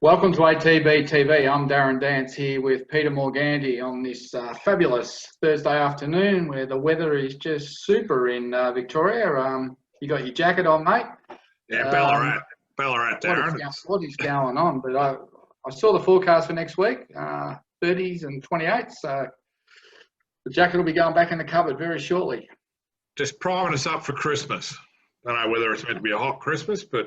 Welcome to ATB TV. I'm Darren Dance here with Peter Morganti on this fabulous Thursday afternoon where the weather is just super in Victoria. You got your jacket on, mate? Yeah, Ballarat, Darren. What is going on? But I saw the forecast for next week, 30s and 28s. So the jacket will be going back in the cupboard very shortly. Just priming us up for Christmas. I don't know whether it's meant to be a hot Christmas, but...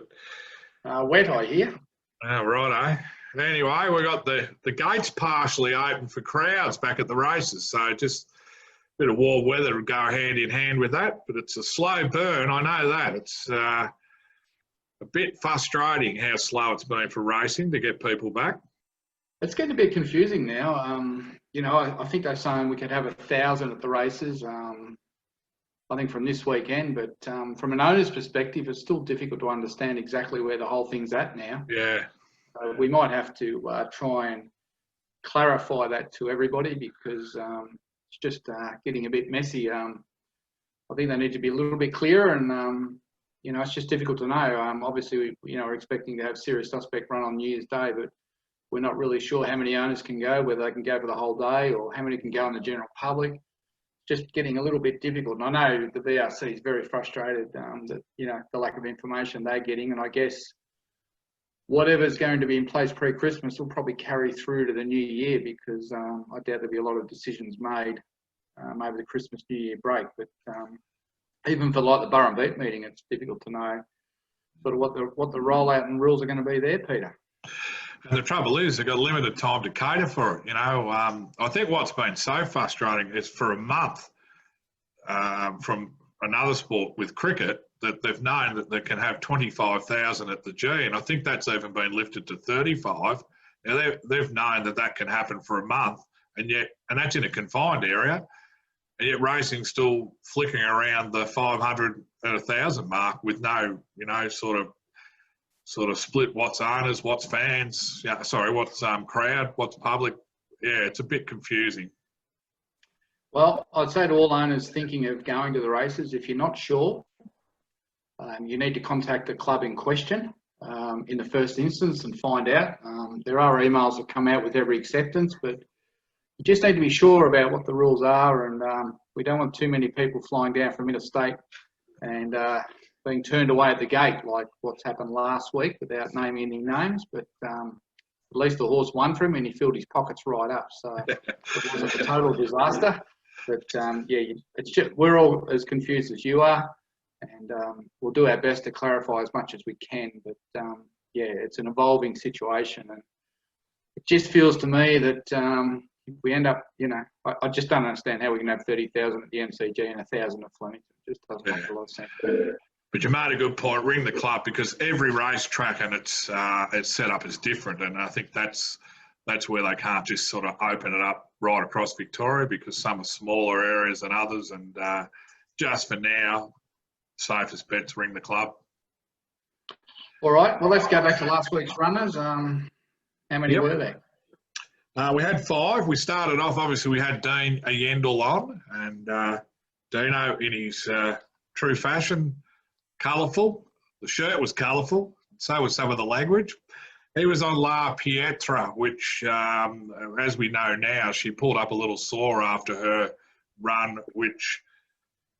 wet, I hear. Oh, right, Anyway, we got the gates partially open for crowds back at the races, so just a bit of warm weather would go hand in hand with that, but it's a slow burn, I know that. It's a bit frustrating how slow it's been for racing to get people back. It's getting a bit confusing now. I think they're saying we could have 1,000 at the races, I think from this weekend, but from an owner's perspective, it's still difficult to understand exactly where the whole thing's at now. Yeah. So we might have to try and clarify that to everybody because it's just getting a bit messy. I think they need to be a little bit clearer and, it's just difficult to know. Obviously, we're expecting to have Serious Suspect run on New Year's Day, but we're not really sure how many owners can go, whether they can go for the whole day or how many can go in the general public. Just getting a little bit difficult. And I know the VRC is very frustrated that, the lack of information they're getting. And I guess whatever's going to be in place pre-Christmas will probably carry through to the new year because I doubt there'll be a lot of decisions made over the Christmas New Year break. But even for like the Burren Beat meeting, it's difficult to know sort of what the rollout and rules are going to be there, Peter. And the trouble is, they've got limited time to cater for it. I think what's been so frustrating is for a month from another sport with cricket that they've known that they can have 25,000 at the G, and I think that's even been lifted to 35. Now they've known that can happen for a month, and that's in a confined area, and yet racing's still flicking around the 500 and 1,000 mark with no, sort of split what's owners, what's fans, what's crowd, what's public. Yeah, it's a bit confusing. Well, I'd say to all owners thinking of going to the races, if you're not sure, you need to contact the club in question in the first instance and find out. There are emails that come out with every acceptance, but you just need to be sure about what the rules are, and we don't want too many people flying down from interstate and being turned away at the gate like what's happened last week without naming any names, but at least the horse won for him and he filled his pockets right up. So it wasn't a total disaster. But it's just, we're all as confused as you are, and we'll do our best to clarify as much as we can. But it's an evolving situation, and it just feels to me that if we end up, I just don't understand how we can have 30,000 at the MCG and 1,000 at Flemington. It just doesn't make a lot of sense. But you made a good point. Ring the club because every racetrack and its set up is different, and I think that's where they can't just sort of open it up right across Victoria because some are smaller areas than others. And just for now, safest bet to ring the club. All right. Well, let's go back to last week's runners. How many were there? We had 5. We started off, obviously, we had Dean Yendall on, and Dino in his true fashion. Colourful. The shirt was colourful. So was some of the language. He was on La Pietra, which, as we know now, she pulled up a little sore after her run, which,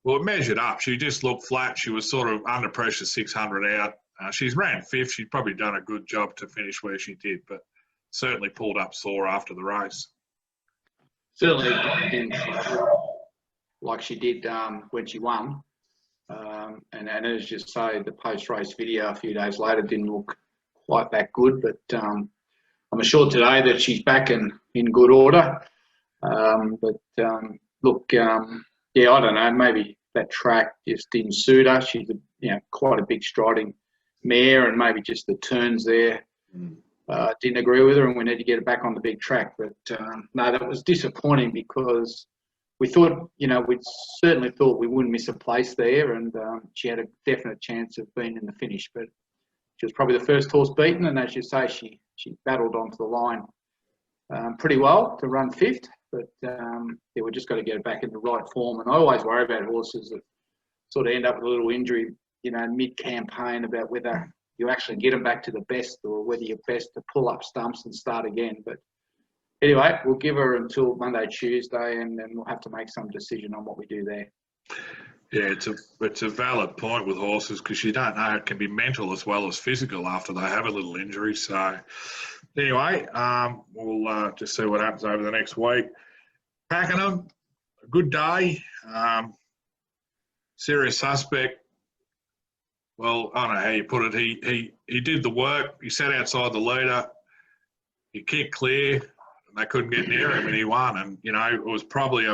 it measured up. She just looked flat. She was sort of under pressure, 600 out. She's ran 5th. She'd probably done a good job to finish where she did, but certainly pulled up sore after the race. Certainly didn't like she did when she won. And as you say, the post-race video a few days later didn't look quite that good, but I'm assured today that she's back in good order. I don't know, maybe that track just didn't suit her. She's quite a big striding mare, and maybe just the turns there didn't agree with her, and we need to get her back on the big track. But no, that was disappointing because we thought, we certainly thought we wouldn't miss a place there, and she had a definite chance of being in the finish. But she was probably the first horse beaten, and as you say, she battled onto the line pretty well to run 5th. But we just got to get her back in the right form. And I always worry about horses that sort of end up with a little injury, mid-campaign about whether you actually get them back to the best, or whether you're best to pull up stumps and start again. But anyway, we'll give her until Monday, Tuesday, and then we'll have to make some decision on what we do there. Yeah, it's a valid point with horses, because you don't know, it can be mental as well as physical after they have a little injury. So anyway, we'll just see what happens over the next week. Pakenham, a good day. Serious suspect. Well, I don't know how you put it. He did the work. He sat outside the leader. He kicked clear, and they couldn't get near him, and he won. And it was probably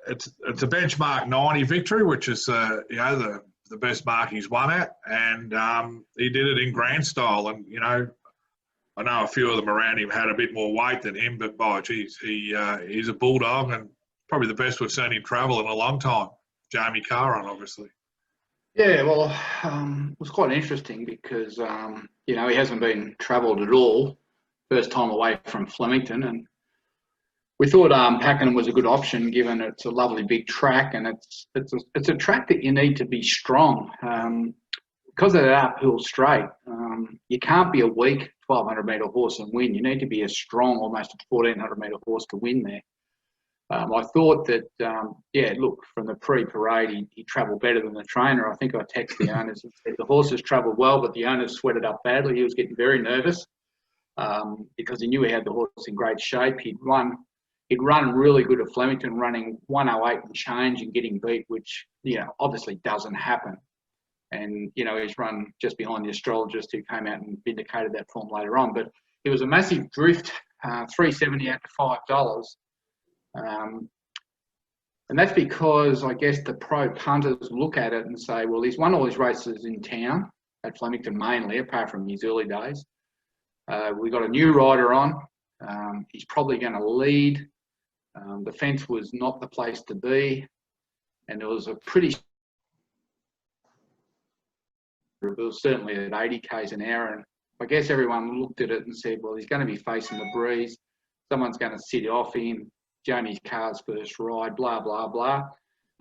it's a benchmark 90 victory, which is the best mark he's won at, and he did it in grand style. And I know a few of them around him had a bit more weight than him, but by geez, he's a bulldog, and probably the best we've seen him travel in a long time. Jamie Carron, obviously. Yeah, well, it was quite interesting because he hasn't been travelled at all. First time away from Flemington, and we thought Pakenham was a good option, given it's a lovely big track, and it's a track that you need to be strong because of that uphill straight. You can't be a weak 1,200 metre horse and win. You need to be a strong, almost a 1,400 metre horse to win there. I thought that, look, from the pre-parade, he travelled better than the trainer. I think I texted the owners and said the horses travelled well, but the owners sweated up badly. He was getting very nervous because he knew he had the horse in great shape. He'd run really good at Flemington, running 108 and change and getting beat, which, obviously doesn't happen. And, he's run just behind the astrologist who came out and vindicated that form later on. But it was a massive drift, $3.70 out to $5. And that's because, I guess, the pro punters look at it and say, well, he's won all his races in town, at Flemington mainly, apart from his early days. We got a new rider on. He's probably going to lead. The fence was not the place to be. And it was a pretty... It was certainly at 80 k's an hour. And I guess everyone looked at it and said, well, he's going to be facing the breeze. Someone's going to sit off him. Jamie's car's first ride, blah, blah, blah.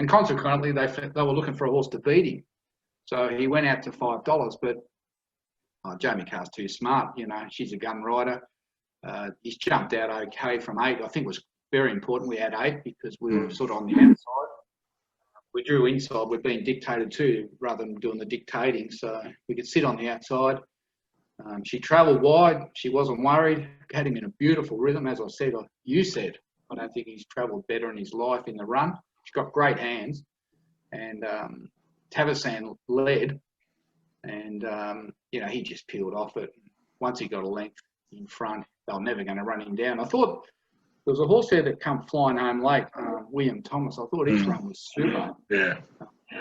And consequently, they were looking for a horse to beat him. So he went out to $5, but Jamie Carr's too smart. She's a gun rider. He's jumped out okay from 8. I think it was very important we had 8 because we were sort of on the outside. We drew inside. We're being dictated to rather than doing the dictating. So we could sit on the outside. She travelled wide. She wasn't worried. Had him in a beautiful rhythm. As I said, you said, I don't think he's travelled better in his life in the run. She's got great hands. And Tavasan led. And, he just peeled off it. Once he got a length in front, they were never going to run him down. I thought there was a horse there that come flying home late, William Thomas. I thought his run was super. Yeah.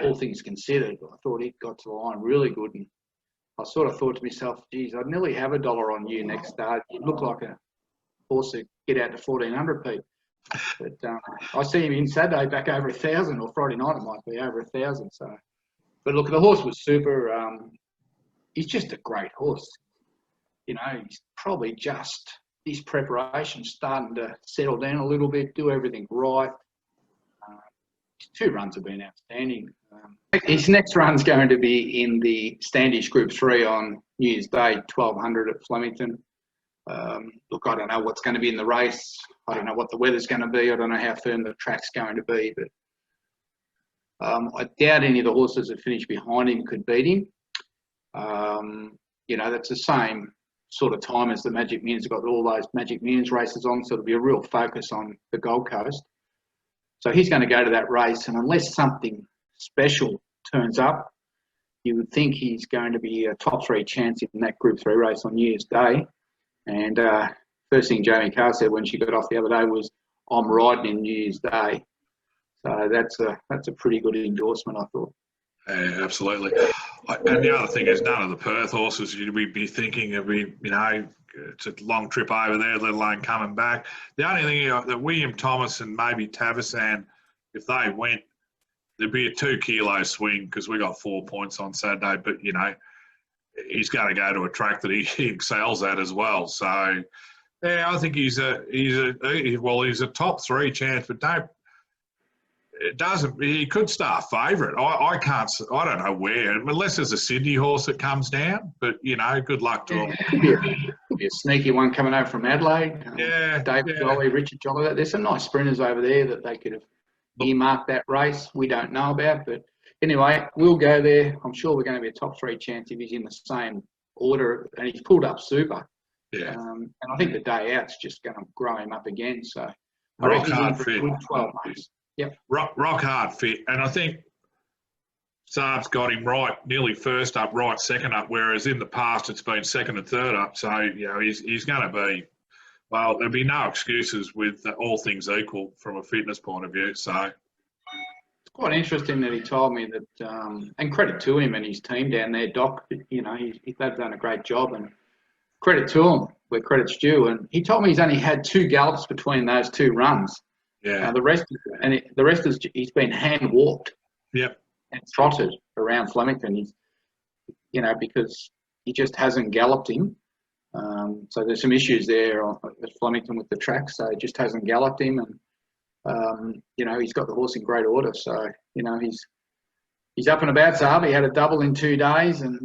All things considered. I thought he got to the line really good. And I sort of thought to myself, geez, I'd nearly have $1 on you next start. You look like a horse that get out to 1,400 Pete. But I see him in Saturday back over 1,000, or Friday night it might be over 1,000. So, but look, the horse was super. He's just a great horse. He's probably just his preparation starting to settle down a little bit, do everything right. His 2 runs have been outstanding. His next run's going to be in the Standish Group 3 on New Year's Day, 1,200 at Flemington. Look, I don't know what's going to be in the race. I don't know what the weather's going to be. I don't know how firm the track's going to be. But I doubt any of the horses that finished behind him could beat him. That's the same sort of time as the Magic Millions. Got all those Magic Millions races on, so it'll be a real focus on the Gold Coast. So he's going to go to that race, and unless something special turns up, you would think he's going to be a top 3 chance in that Group 3 race on New Year's Day. And first thing Jamie Carr said when she got off the other day was, "I'm riding in New Year's Day." So that's a pretty good endorsement, I thought. Yeah, absolutely. And the other thing is, none of the Perth horses you'd be thinking of, it's a long trip over there, let alone coming back. The only thing that William Thomas and maybe Tavasan, if they went, there'd be a 2 kilo swing because we got 4 points on Saturday. But he's going to go to a track that he excels at as well. So yeah, I think he's a top 3 chance, but it doesn't. He could start favourite. I can't. I don't know where, unless there's a Sydney horse that comes down. But good luck to him. Could be a sneaky one coming over from Adelaide. David Jolly, Richard Jolly. There's some nice sprinters over there that they could have earmarked that race. We don't know about, but anyway, we'll go there. I'm sure we're going to be a top 3 chance if he's in the same order, and he's pulled up super. Yeah. And I think the day out's just going to grow him up again. So I Rock reckon he's in hard for fit. a good 12 months. Yep. Rock hard fit, and I think Saab's got him right, nearly first up, right second up, whereas in the past it's been second and third up. So he's going to be. Well, there'll be no excuses with all things equal from a fitness point of view. So it's quite interesting that he told me that, and credit to him and his team down there, Doc. They've done a great job, and credit to him where credit's due. And he told me he's only had 2 gallops between those 2 runs. Yeah. The rest is he's been hand walked. Yep. And trotted around Flemington. He's, because he just hasn't galloped him. So there's some issues there at Flemington with the track. So he just hasn't galloped him, and he's got the horse in great order. So he's up and about. Saab. He had a double in 2 days, and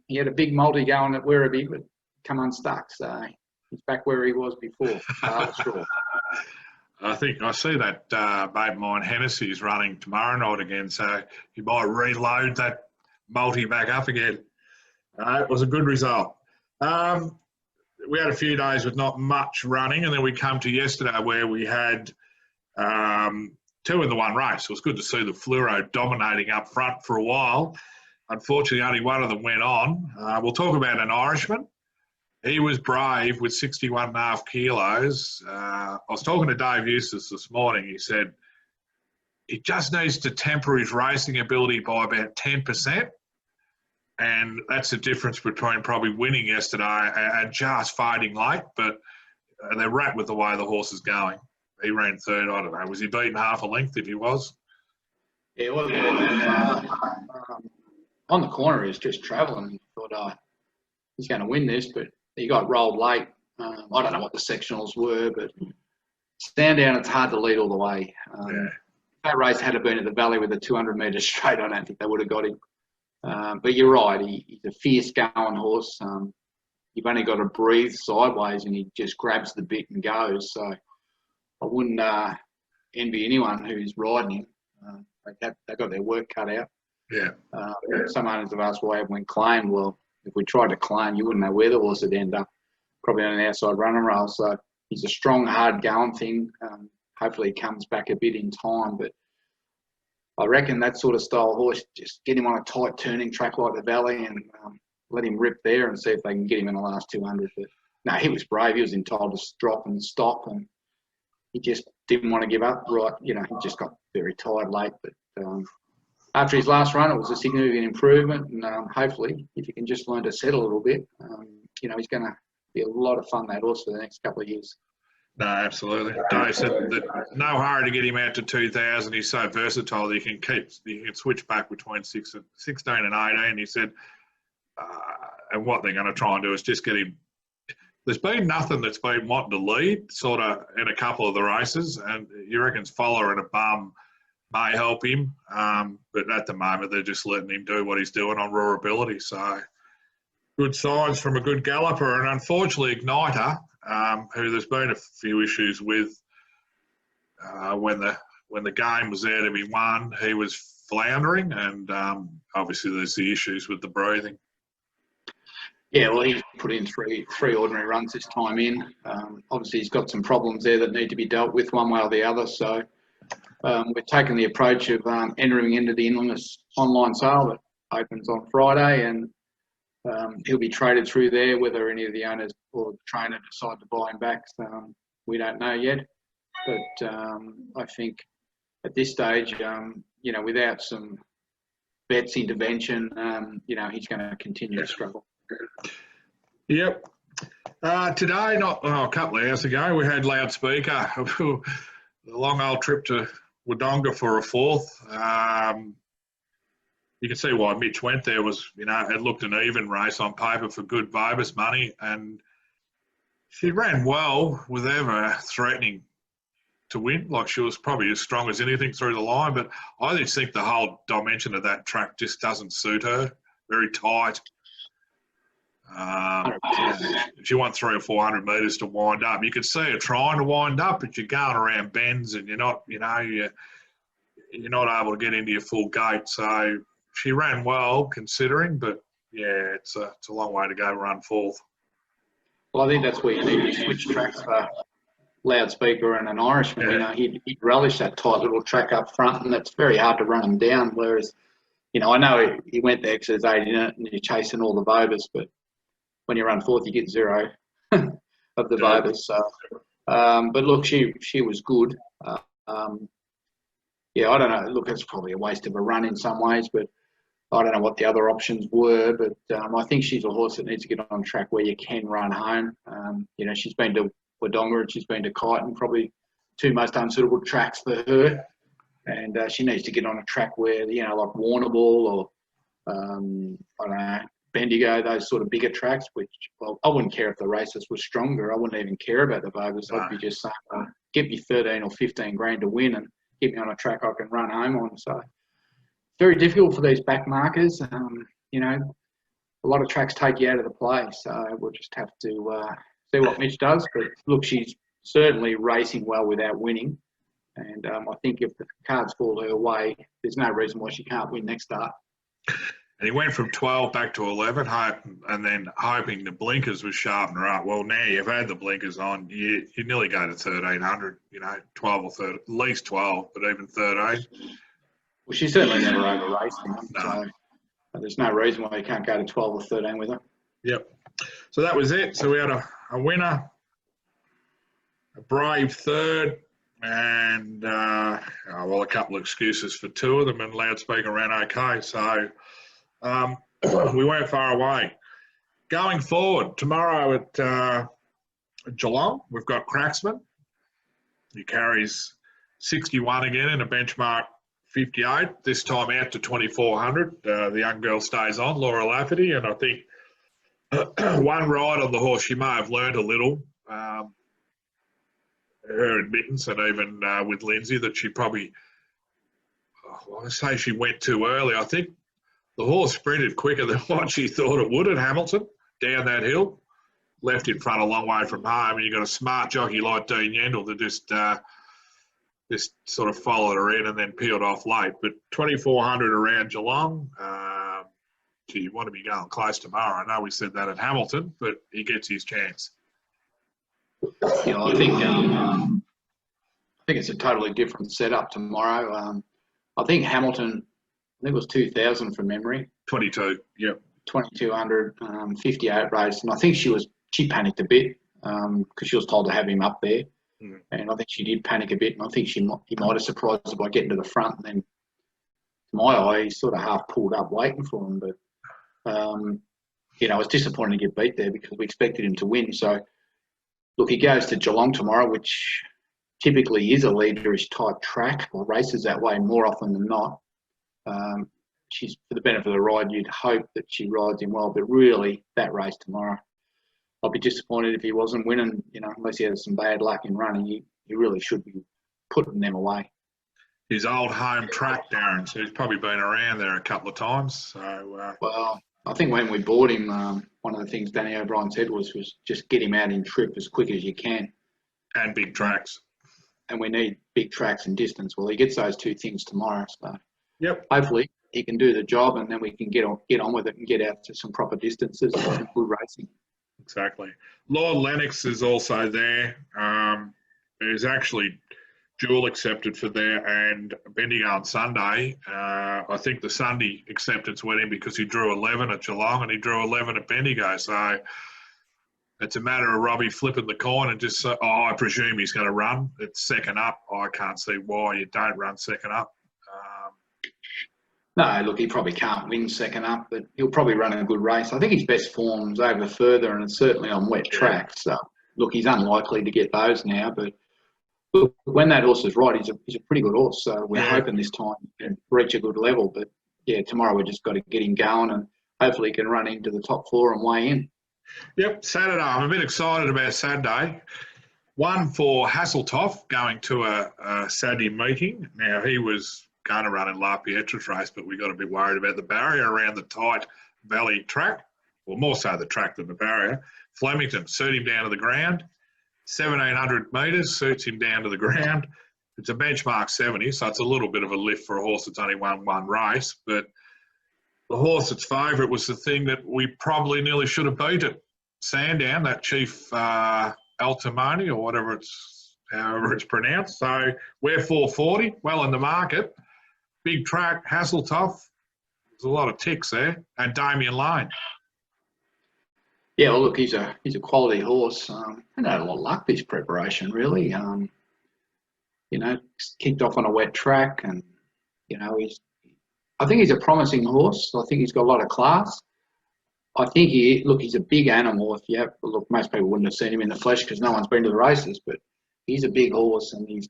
he had a big multi going at Werribee, but come unstuck. So he's back where he was before. Sure. I think I see that mate of mine, Hennessy, is running tomorrow night again, so he might reload that multi back up again. It was a good result. We had a few days with not much running, and then we come to yesterday where we had 2 in the 1 race. It was good to see the Fluoro dominating up front for a while. Unfortunately, only one of them went on. We'll talk about an Irishman. He was brave with 61.5 kilos. I was talking to Dave Eustace this morning. He said he just needs to temper his racing ability by about 10%. And that's the difference between probably winning yesterday and just fading late. But they're right with the way the horse is going. He ran third. I don't know. Was he beaten half a length if he was? Yeah, it was. On the corner, he was just travelling. He thought, he's going to win this, but he got rolled late. I don't know what the sectionals were, but stand down, it's hard to lead all the way. If that race had been at the Valley with a 200 metres straight, I don't think they would have got him. But you're right, he's a fierce going horse. You've only got to breathe sideways and he just grabs the bit and goes. So I wouldn't envy anyone who's riding him. They've got their work cut out. Yeah. Some owners have asked why it went claimed. Well, if we tried to claim, you wouldn't know where the horse would end up. Probably on an outside running rail. So he's a strong, hard going thing. Hopefully he comes back a bit in time. But I reckon that sort of style horse, just get him on a tight turning track like the Valley and let him rip there and see if they can get him in the last 200. But no, he was brave. He was entitled to drop and stop, and he just didn't want to give up. Right, he just got very tired late. But after his last run, it was a significant improvement, and hopefully, if he can just learn to settle a little bit, he's going to be a lot of fun, that horse, for the next couple of years. No, absolutely. Dave said that no hurry to get him out to 2,000. He's so versatile that he can switch back between 16 and 18. He said, and what they're going to try and do is just get him. There's been nothing that's been wanting to lead, sort of, in a couple of the races, and he reckons Fowler and a bum may help him, but at the moment they're just letting him do what he's doing on raw ability. So good signs from a good galloper, and unfortunately Igniter, who there's been a few issues with when the game was there to be won, he was floundering, and obviously there's the issues with the breathing. Yeah, well, he's put in three ordinary runs this time in. Obviously he's got some problems there that need to be dealt with one way or the other. So we're taking the approach of entering into the endless online sale that opens on Friday, and he'll be traded through there. Whether any of the owners or the trainer decide to buy him back, we don't know yet. But I think at this stage, without some vet's intervention, he's going to continue to struggle. Yep. Today, a couple of hours ago, we had loudspeaker. The long old trip to Wodonga for a fourth. You can see why Mitch went there. It looked an even race on paper for good Vobis money, and she ran well without ever threatening to win. Like, she was probably as strong as anything through the line, but I just think the whole dimension of that track just doesn't suit her. Very tight. If you want 300 or 400 metres to wind up, you could see her trying to wind up, but you're going around bends and you're not, you know, you're not able to get into your full gate. So she ran well considering, but yeah, it's a long way to go to run fourth. Well, I think that's where you need to switch tracks for Loudspeaker and an Irishman. Yeah. You know, he'd relish that tight little track up front, and it's very hard to run him down. Whereas, you know, I know he went there because there's 8 in it and you're chasing all the voters, but when you run fourth, you get 0 of the voters. So, but look, she was good. Yeah, I don't know. Look, it's probably a waste of a run in some ways, but I don't know what the other options were. But I think she's a horse that needs to get on track where you can run home. You know, she's been to Wodonga and she's been to Kyneton, probably 2 most unsuitable tracks for her. And she needs to get on a track where, you know, like Warrnambool or, I don't know, Bendigo, those sort of bigger tracks, which, well, I wouldn't care if the races were stronger. I wouldn't even care about the voters. No. I'd be just saying, get me 13 or 15 grand to win and get me on a track I can run home on. So very difficult for these back markers. You know, a lot of tracks take you out of the play. So we'll just have to see what Mitch does. But look, she's certainly racing well without winning. And I think if the cards fall her way, there's no reason why she can't win next start. And he went from 12 back to 11, and then hoping the blinkers would sharpen her up. Well, now you've had the blinkers on, you nearly go to 1,300, you know, 12 or 13, at least 12, but even 13. Well, she's certainly never over-raced him. No. So there's no reason why you can't go to 12 or 13 with her. Yep. So that was it. So we had a winner, a brave third, and, well, a couple of excuses for 2 of them, and Loudspeaker ran okay. So we weren't far away. Going forward, tomorrow at Geelong, we've got Cracksman. He carries 61 again in a benchmark 58, this time out to 2,400. The young girl stays on, Laura Lafferty, and I think one ride on the horse, she may have learned a little. Her admittance, and even with Lindsay, that she probably, I say she went too early. I think the horse sprinted quicker than what she thought it would at Hamilton, down that hill, left in front a long way from home, and you've got a smart jockey like Dean Yendall to just sort of followed her in and then peeled off late. But 2,400 around Geelong, gee, you want to be going close tomorrow. I know we said that at Hamilton, but he gets his chance. You know, I think it's a totally different setup tomorrow. I think Hamilton, I think it was 2,000 from memory. 22, yep. 2,200, 58 race, and I think she panicked a bit because she was told to have him up there, and I think she did panic a bit, and I think he might have surprised her by getting to the front, and then to my eye, he sort of half pulled up waiting for him, but you know, it's disappointing to get beat there because we expected him to win. So look, he goes to Geelong tomorrow, which typically is a leaderish type track or races that way more often than not. She's, for the benefit of the ride, you'd hope that she rides him well, but really that race tomorrow, I'd be disappointed if he wasn't winning, you know, unless he has some bad luck in running. He really should be putting them away. His old home track, Darren, so he's probably been around there a couple of times. So, well, I think when we bought him, one of the things Danny O'Brien said was just get him out in trip as quick as you can. And big tracks. And we need big tracks and distance. Well, he gets those 2 things tomorrow. So yep. Hopefully he can do the job, and then we can get on with it and get out to some proper distances and good racing. Exactly. Lord Lennox is also there. He's actually dual accepted for there and Bendigo on Sunday. I think the Sunday acceptance went in because he drew 11 at Geelong and he drew 11 at Bendigo. So it's a matter of Robbie flipping the coin and just, I presume he's going to run. It's second up. I can't see why you don't run second up. No, look, he probably can't win second up, but he'll probably run a good race. I think his best form's over further, and it's certainly on wet tracks. So, look, he's unlikely to get those now, but look, when that horse is right, he's a pretty good horse. So we're hoping this time he can reach a good level. But, yeah, tomorrow we've just got to get him going, and hopefully he can run into the top 4 and weigh in. Yep, Saturday. I'm a bit excited about Saturday. One for Hasseltoff going to a Saturday meeting. Now, he was going to run in La Pietra's race, but we got a bit worried about the barrier around the tight valley track, or more so the track than the barrier. Flemington suit him down to the ground. 1,700 metres suits him down to the ground. It's a benchmark 70, so it's a little bit of a lift for a horse that's only won one race. But the horse that's favourite was the thing that we probably nearly should have beat it. Sandown, that Chief Altimoni, or however it's pronounced. So we're 440, well in the market. Big track, Hasseltoff. There's a lot of ticks there. And Damien Lane. Yeah, well, look, he's a quality horse. And had a lot of luck this preparation, really. You know, kicked off on a wet track, and you know, I think he's a promising horse. I think he's got a lot of class. I think he's a big animal. Most people wouldn't have seen him in the flesh because no one's been to the races, but he's a big horse and he's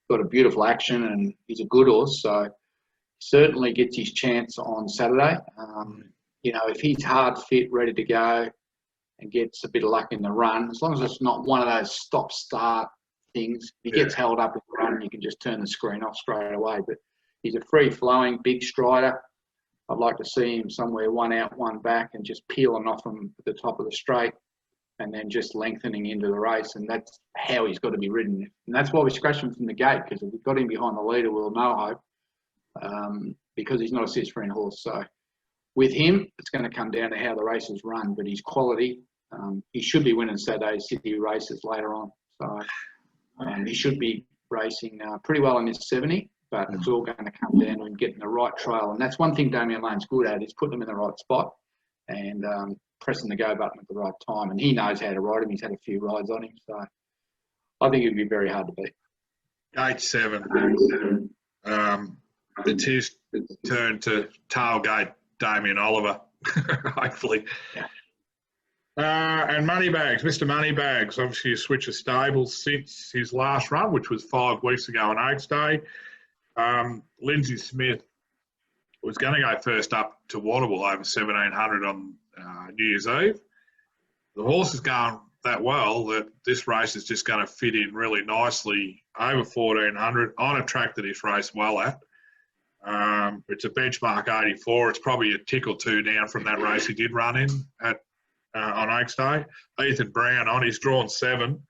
got a beautiful action and he's a good horse. So certainly gets his chance on Saturday. You know, if he's hard fit, ready to go, and gets a bit of luck in the run, as long as it's not one of those stop-start things. If he gets held up in the run, you can just turn the screen off straight away. But he's a free-flowing, big strider. I'd like to see him somewhere one out, one back, and just peeling off him at the top of the straight and then just lengthening into the race. And that's how he's got to be ridden. And that's why we scratched him from the gate, because if we've got him behind the leader, we'll no hope, because he's not a six-sprint horse. So with him, it's going to come down to how the race is run, but his quality, he should be winning Saturday City races later on. So he should be racing pretty well in his 70. But it's all going to come down to him getting the right trail. And that's one thing Damien Lane's good at, is putting them in the right spot and pressing the go button at the right time. And he knows how to ride him. He's had a few rides on him. So I think it'd be very hard to beat. Gate 7. It's his turn to tailgate Damien Oliver, hopefully. Yeah. And Moneybags, Mr. Moneybags, obviously a switch of stables since his last run, which was 5 weeks ago on Oaks Day. Lindsay Smith was going to go first up to Warrnambool over 1,700 on New Year's Eve. The horse is going that well that this race is just going to fit in really nicely over 1,400 on a track that he's raced well at. It's a benchmark 84. It's probably a tick or two down from that race he did run in at on Oaks Day. Ethan Brown on, he's drawn 7.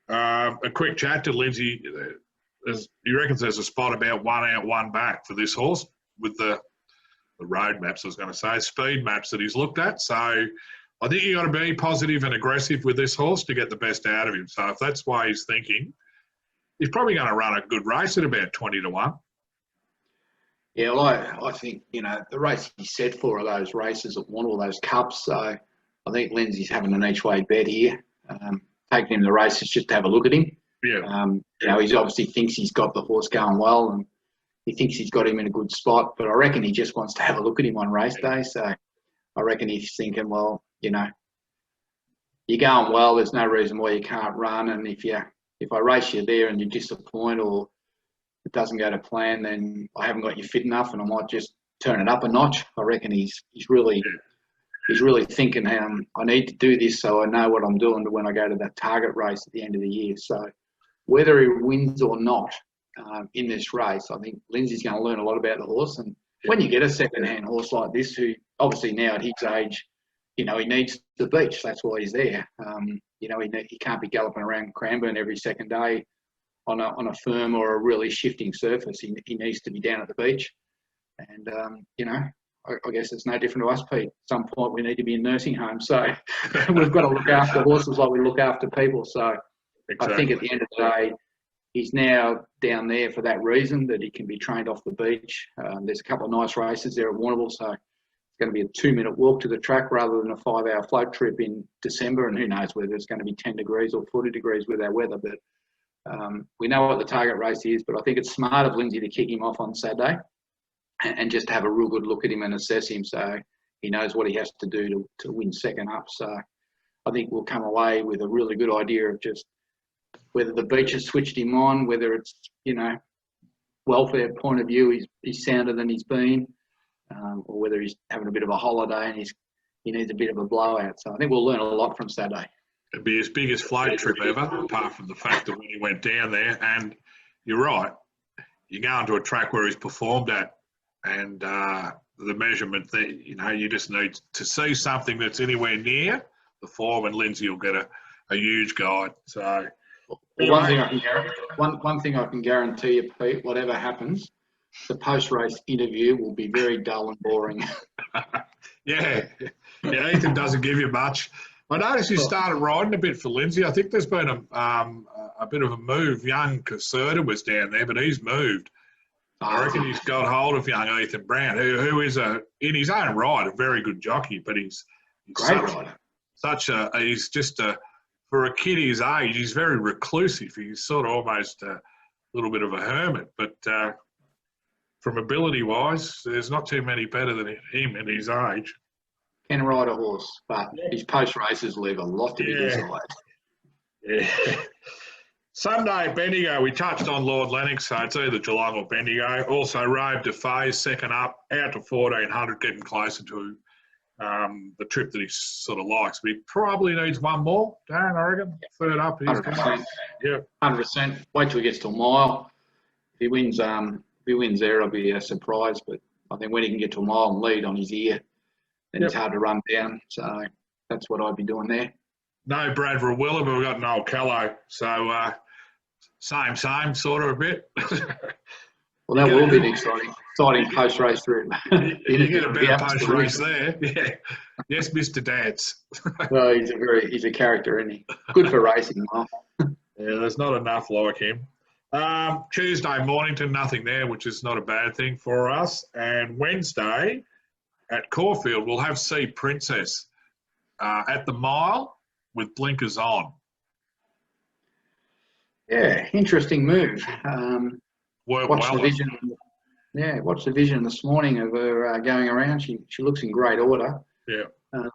A quick chat to Lindsay. He reckons there's a spot about 1 out, 1 back for this horse with the road maps, I was going to say, speed maps that he's looked at. So I think you got to be positive and aggressive with this horse to get the best out of him. So if that's why he's thinking, he's probably going to run a good race at about 20 to 1. Yeah, well, I think, you know, the race he set for are those races that won all those cups. So I think Lindsay's having an each-way bet here. Taking him to the races just to have a look at him. Yeah. You know, he obviously thinks he's got the horse going well and he thinks he's got him in a good spot, but I reckon he just wants to have a look at him on race day. So I reckon he's thinking, well, you know, you're going well, there's no reason why you can't run, and if I race you there and you disappoint or it doesn't go to plan, then I haven't got you fit enough and I might just turn it up a notch. I reckon he's really thinking, I need to do this so I know what I'm doing when I go to that target race at the end of the year. So whether he wins or not in this race, I think Lindsay's going to learn a lot about the horse. And when you get a second-hand horse like this, who obviously now at his age, you know, he needs the beach. That's why he's there. You know, he can't be galloping around Cranbourne every second day on a firm or a really shifting surface. He needs to be down at the beach. And, you know, I guess it's no different to us, Pete. At some point we need to be in nursing homes. So we've got to look after horses like we look after people. So exactly. I think at the end of the day, he's now down there for that reason, that he can be trained off the beach. There's a couple of nice races there at Warrnambool, so it's going to be a 2-minute walk to the track rather than a 5-hour float trip in December. And who knows whether it's going to be 10 degrees or 40 degrees with our weather. But we know what the target race is, but I think it's smart of Lindsay to kick him off on Saturday and just have a real good look at him and assess him so he knows what he has to do to win second up. So I think we'll come away with a really good idea of just whether the beach has switched him on, whether it's, you know, welfare point of view, he's sounder than he's been, or whether he's having a bit of a holiday and he needs a bit of a blowout. So I think we'll learn a lot from Saturday. It'd be his biggest float trip ever, apart from the fact that when he went down there, and you're right, you go into a track where he's performed at, and the measurement that, you just need to see something that's anywhere near the form, and Lindsay will get a huge guide. So anyway. One thing I can guarantee you, Pete, whatever happens, the post-race interview will be very dull and boring. Yeah, Ethan doesn't give you much. I noticed you started riding a bit for Lindsay. I think there's been a bit of a move. Young Caserta was down there, but he's moved. I reckon he's got hold of young Ethan Brown, who is in his own right, a very good jockey, but he's great rider. He's just for a kid his age, he's very reclusive. He's sort of almost a little bit of a hermit, but from ability-wise, there's not too many better than him at his age. Can ride a horse, but his post-races leave a lot to be desired. Yeah. Sunday, Bendigo, we touched on Lord Lennox, so it's either Geelong or Bendigo. Also, Robe de Faze, second up, out to 1400, getting closer to the trip that he sort of likes. But he probably needs one more, Darren, I reckon. Third up, he's 100%. Yeah, 100%. Wait till he gets to a mile. If he wins there, it'll be a surprise. But I think when he can get to a mile and lead on his ear, then it's hard to run down. So that's what I'd be doing there. No Brad Rawiller, but we've got Noel Callow. So same sort of a bit. Well, that will be an exciting post-race route. You get a better post-race there. Yeah. Yes, Mr. Dads. Well, he's a character, isn't he? Good for racing, Mark. Yeah, there's not enough like him. Tuesday, Mornington, nothing there, which is not a bad thing for us. And Wednesday at Caulfield, we'll have Sea Princess at the mile with blinkers on. Yeah, interesting move. Watched the vision this morning of her going around. She looks in great order. Yeah.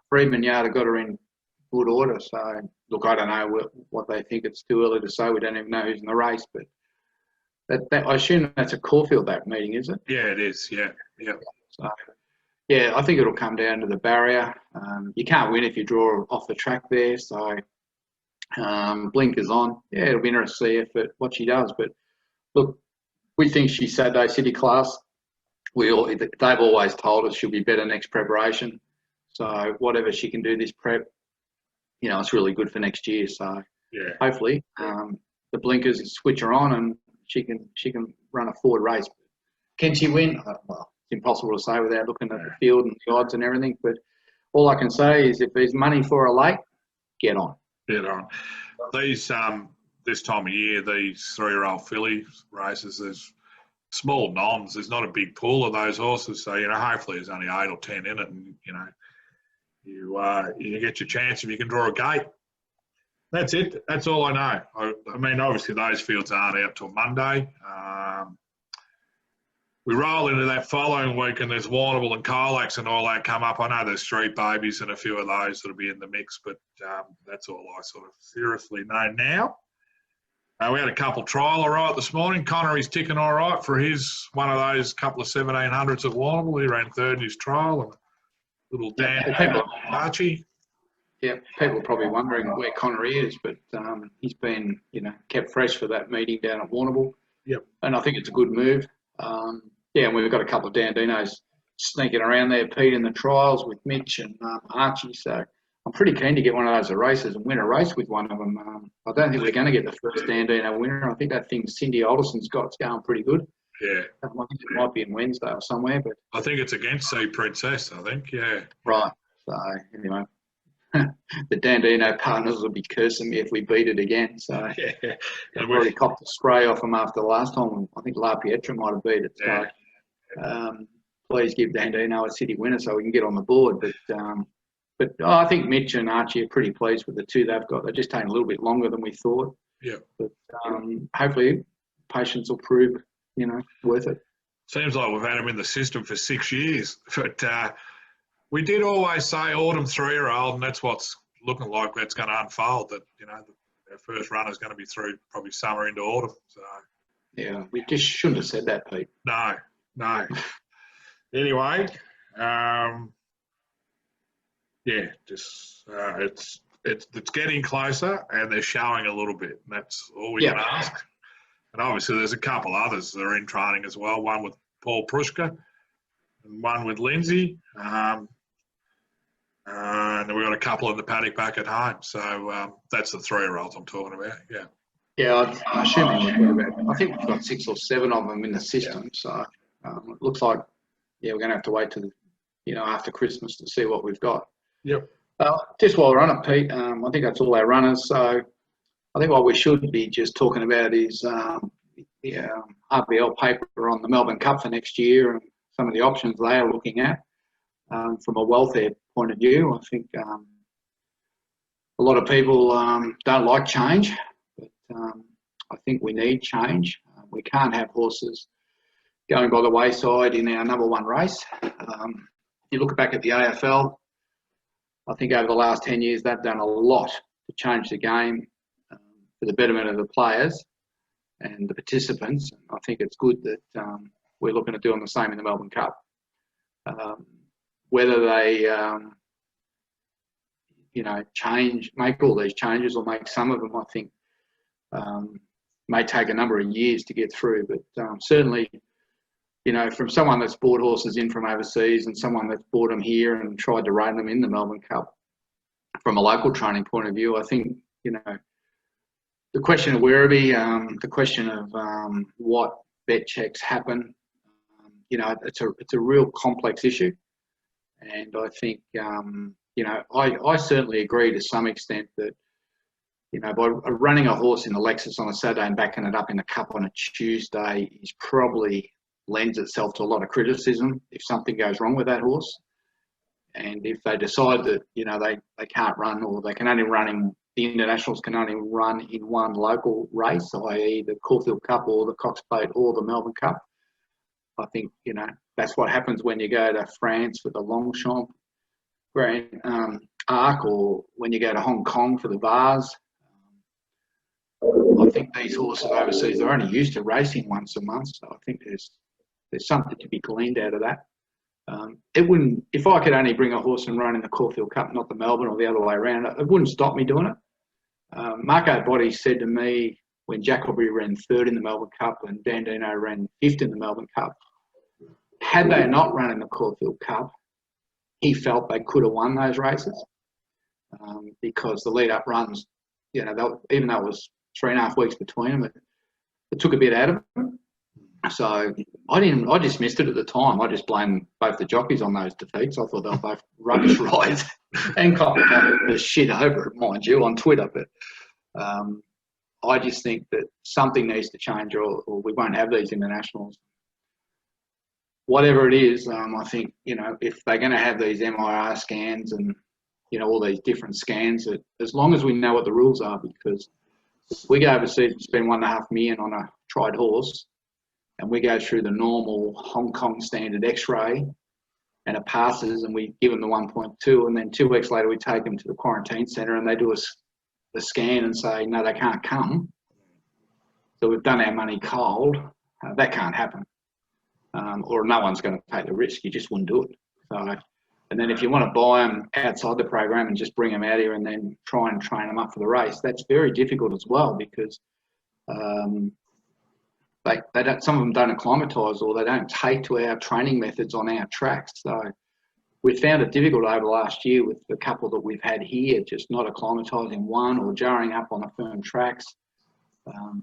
Freedman Yard have got her in good order. So, look, I don't know what they think. It's too early to say. We don't even know who's in the race. But I assume that's a Caulfield, that meeting, is it? Yeah, it is. Yeah. So, yeah, I think it'll come down to the barrier. You can't win if you draw off the track there. So, blinkers on. Yeah, it'll be interesting to see what she does. But, look, we think she's Saturday City class. They've always told us she'll be better next preparation. So whatever she can do this prep, it's really good for next year. So hopefully the blinkers switch her on and she can run a forward race. Can she win? Well, it's impossible to say without looking at the field and the odds and everything. But all I can say is if there's money for a late, get on. Get on. These this time of year, these 3-year-old filly races, there's small noms. There's not a big pool of those horses. So, hopefully there's only 8 or 10 in it. And, you get your chance if you can draw a gate. That's it. That's all I know. I mean, obviously those fields aren't out till Monday. We roll into that following week and there's Warrnambool and Colac and all that come up. I know there's 3 babies and a few of those that'll be in the mix, but that's all I sort of seriously know now. We had a couple trial all right this morning. Connery's ticking all right for one of those couple of 1700s at Warrnambool. He ran third in his trial. And little Dan Archie. Yeah, people are probably wondering where Connery is, but he's been, kept fresh for that meeting down at Warrnambool. Yep. And I think it's a good move. And we've got a couple of Dandinos sneaking around there, Pete, in the trials with Mitch and Archie. So I'm pretty keen to get one of those races and win a race with one of them. I don't think we're going to get the first Dandino winner. I think that thing Cindy Alderson's got's going pretty good. Yeah. I think it might be in Wednesday or somewhere. But I think it's against Sea Princess, I think, yeah. Right. So, anyway, the Dandino partners will be cursing me if we beat it again. So, I've already copped a spray off them after the last time. I think La Pietra might have beat it. So, please give Dandino a city winner so we can get on the board. But I think Mitch and Archie are pretty pleased with the 2 they've got. They're just taking a little bit longer than we thought. Yeah. But hopefully patience will prove, worth it. Seems like we've had them in the system for 6 years. But we did always say autumn 3-year-old, and that's what's looking like that's going to unfold, that, our first runner's going to be through probably summer into autumn. So yeah, we just shouldn't have said that, Pete. No. Anyway, it's it's getting closer, and they're showing a little bit. That's all we can ask. And obviously, there's a couple others that are in training as well. One with Paul Prushka, and one with Lindsay. And then we've got a couple in the paddock back at home. So that's the 3-year-olds I'm talking about. Yeah. Yeah, I assume I think we've got 6 or 7 of them in the system. So it looks like, we're going to have to wait till after Christmas to see what we've got. Yep. Just while we're on it, Pete, I think that's all our runners. So I think what we should be just talking about is the RBL paper on the Melbourne Cup for next year and some of the options they are looking at from a welfare point of view. I think a lot of people don't like change, but I think we need change. We can't have horses going by the wayside in our #1 race. You look back at the AFL, I think over the last 10 years, they've done a lot to change the game for the betterment of the players and the participants. I think it's good that we're looking at doing the same in the Melbourne Cup. Whether they, make all these changes or make some of them, I think may take a number of years to get through. But certainly, from someone that's bought horses in from overseas and someone that's bought them here and tried to run them in the Melbourne Cup, from a local training point of view, I think, the question of Werribee, the question of what bet checks happen, it's a real complex issue. And I think, I certainly agree to some extent that, by running a horse in the Lexus on a Saturday and backing it up in the Cup on a Tuesday is probably lends itself to a lot of criticism if something goes wrong with that horse. And if they decide that, they can't run, or they can only run in, the internationals can only run in one local race, i.e. the Caulfield Cup or the Cox Plate or the Melbourne Cup. I think, that's what happens when you go to France for the Longchamp Grand Arc, or when you go to Hong Kong for the Vase. I think these horses overseas are only used to racing once a month, so I think there's something to be gleaned out of that. It wouldn't, if I could only bring a horse and run in the Caulfield Cup, not the Melbourne or the other way around, it wouldn't stop me doing it. Marco Botti said to me when Jack Aubrey ran 3rd in the Melbourne Cup and Dandino ran 5th in the Melbourne Cup, had they not run in the Caulfield Cup, he felt they could have won those races because the lead-up runs, even though it was 3.5 weeks between them, it took a bit out of them. So I dismissed it at the time. I just blamed both the jockeys on those defeats. I thought they were both rubbish rides and caught the shit over it, mind you, on Twitter. But I just think that something needs to change, or we won't have these internationals. Whatever it is, I think, if they're going to have these MIR scans and, all these different scans, that as long as we know what the rules are, because if we go overseas and spend $1.5 million on a tried horse, and we go through the normal Hong Kong standard X-ray, and it passes, and we give them the 1.2, and then 2 weeks later we take them to the quarantine centre and they do a scan and say, no, they can't come. So we've done our money cold. That can't happen. Or no one's going to take the risk. You just wouldn't do it. So, and then if you want to buy them outside the program and just bring them out here and then try and train them up for the race, that's very difficult as well, because they don't, some of them don't acclimatise, or they don't take to our training methods on our tracks. So we found it difficult over the last year with the couple that we've had here, just not acclimatising one or jarring up on the firm tracks.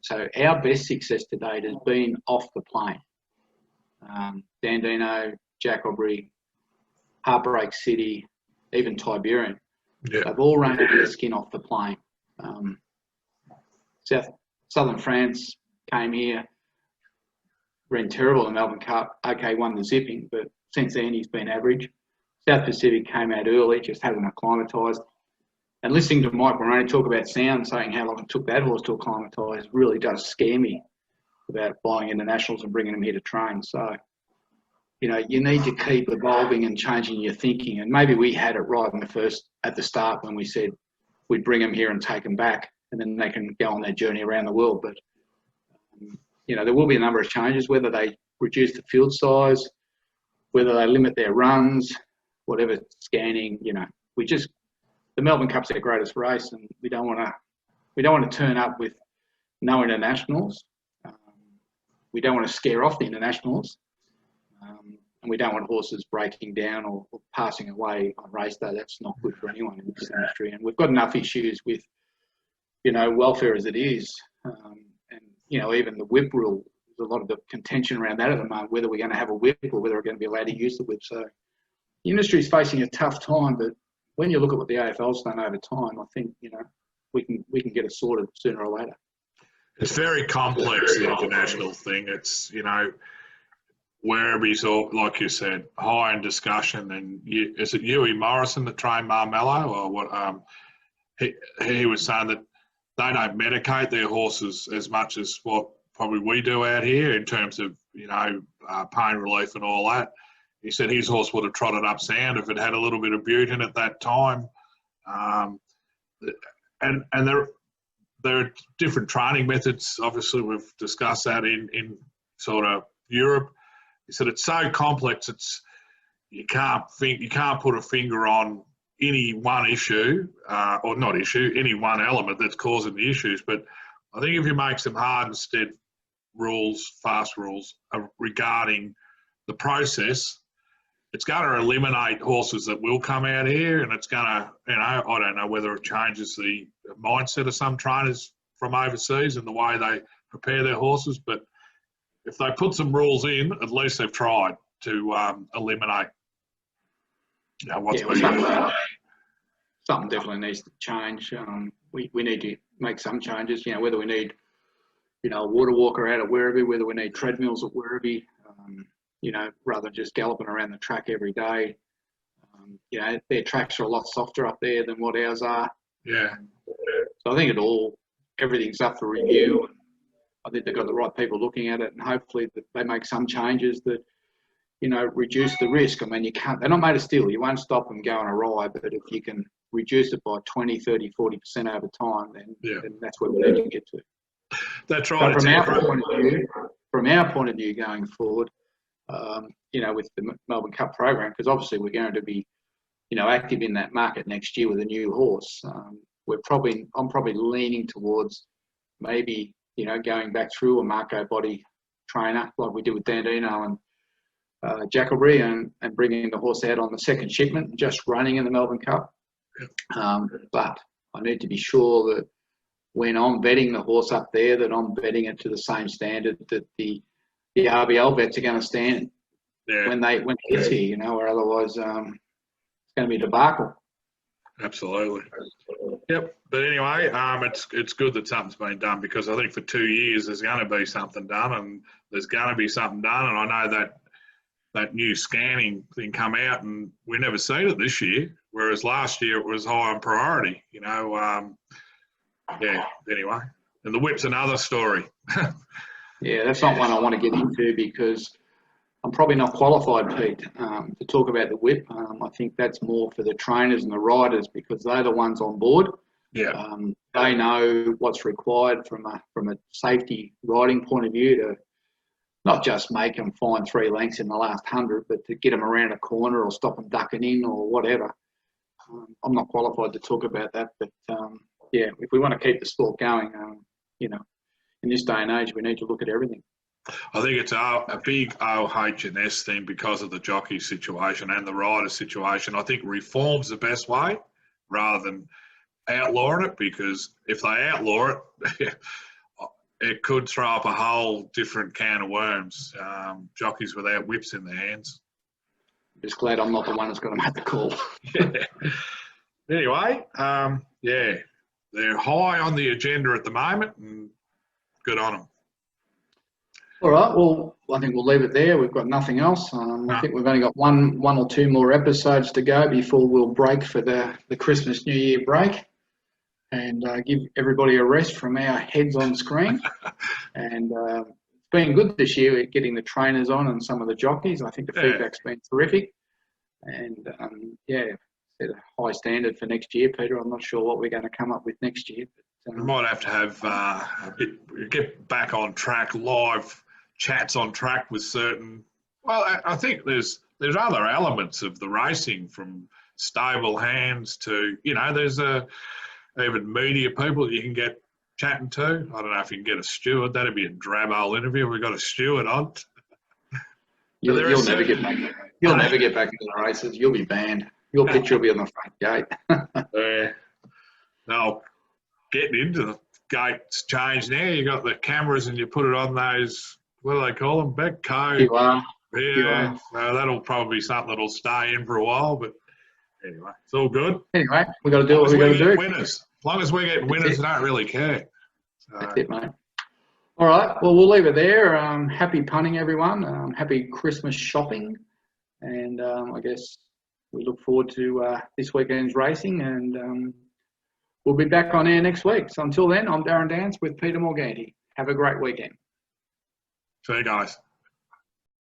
So our best success to date has been off the plane. Dandino, Jack Aubrey, Heartbreak City, even Tiberian. Yeah. They've all run their skin off the plane. Southern France came here, ran terrible in the Melbourne Cup. Okay, won the zipping, but since then he's been average. South Pacific came out early, just hasn't acclimatised. And listening to Mike Moroney talk about sound, saying how long it took that horse to acclimatise, really does scare me about buying internationals and bringing them here to train. So, you need to keep evolving and changing your thinking. And maybe we had it right at the start when we said we'd bring them here and take them back, and then they can go on their journey around the world. But, there will be a number of changes, whether they reduce the field size, whether they limit their runs, whatever scanning, the the Melbourne Cup's our greatest race, and we don't want to turn up with no internationals. We don't want to scare off the internationals, and we don't want horses breaking down or passing away on race day. That's not good for anyone in this industry. And we've got enough issues with, welfare as it is, and even the whip rule. There's a lot of the contention around that at the moment, whether we're going to have a whip or whether we're going to be allowed to use the whip. So the industry is facing a tough time, but when you look at what the AFL's done over time, I think we can get it sorted sooner or later. It's very complex, the international thing. It's Werriby's all, like you said, high in discussion. And is it Huey Morrison that trained Marmello, or what? He was saying that they don't medicate their horses as much as what probably we do out here in terms of pain relief and all that. He said his horse would have trotted up sound if it had a little bit of butane at that time. And there are different training methods. Obviously, we've discussed that in sort of Europe. He said it's so complex. You can't put a finger on any one issue, or not issue, any one element that's causing the issues. But I think if you make some hard and steady rules, fast rules regarding the process, it's going to eliminate horses that will come out here, and it's going to, I don't know whether it changes the mindset of some trainers from overseas and the way they prepare their horses, but if they put some rules in, at least they've tried to eliminate what's been something definitely needs to change. We need to make some changes, whether we need, a water walker out at Werribee, whether we need treadmills at Werribee, rather than just galloping around the track every day. Their tracks are a lot softer up there than what ours are. Yeah. So I think everything's up for review. And I think they've got the right people looking at it, and hopefully that they make some changes that, reduce the risk. I mean, they're not made of steel. You won't stop them going awry, but if you can reduce it by 20, 30, 40% over time, then that's where we need to get to. That's right. So from our point of view going forward, with the Melbourne Cup program, because obviously we're going to be, active in that market next year with a new horse. I'm probably leaning towards maybe, going back through a Marco body trainer like we did with Dandino and Jacklebury, and bringing the horse out on the second shipment and just running in the Melbourne Cup. But I need to be sure that when I'm betting the horse up there, that I'm betting it to the same standard that the RBL vets are going to stand when it gets here, or otherwise it's going to be a debacle. Absolutely. Yep. But anyway, it's good that something's been done, because I think for 2 years there's going to be something done, and there's going to be something done. And I know that new scanning thing come out, and we never seen it this year, whereas last year it was high on priority. Anyway, and the whip's another story. Yeah, that's not one I want to get into, because I'm probably not qualified, Pete, to talk about the whip. I think that's more for the trainers and the riders, because they're the ones on board. Yeah. They know what's required from a safety riding point of view, to not just make them find 3 lengths in the last 100, but to get them around a corner or stop them ducking in or whatever. I'm not qualified to talk about that, but if we want to keep the sport going, in this day and age, we need to look at everything. I think it's a big OH&S thing because of the jockey situation and the rider situation. I think reform's the best way rather than outlawing it, because if they outlaw it, it could throw up a whole different can of worms. Jockeys without whips in their hands. Just glad I'm not the one that's going to make the call. Anyway, they're high on the agenda at the moment, and good on them. All right, well, I think we'll leave it there. We've got nothing else. I think we've only got one or two more episodes to go before we'll break for the Christmas New Year break, and give everybody a rest from our heads on screen. And it's been good this year getting the trainers on and some of the jockeys. I think the feedback's been terrific. And, set a high standard for next year, Peter. I'm not sure what we're going to come up with next year. But, we might have to have get back on track, live chats on track with certain. Well, I think there's there's other elements of the racing, from stable hands to, you know, there's even media people that you can get chatting to. I don't know if you can get a steward. That'd be a drab old interview. We've got a steward on. You'll never get back. You'll never get back into the races. You'll be banned. Your picture will be on the front gate. No, getting into the gate's changed now. You got the cameras and you put it on those, what do they call them? Beck code. QR. Yeah, so that'll probably be something that'll stay in for a while. But anyway, it's all good. Anyway, we got to do what we got to do. Winners. As long as we're getting winners, I don't really care. So. That's it, mate. All right, well, we'll leave it there. Happy punting, everyone. Happy Christmas shopping. And I guess we look forward to this weekend's racing, and we'll be back on air next week. So until then, I'm Darren Dance with Peter Morganti. Have a great weekend. See you guys.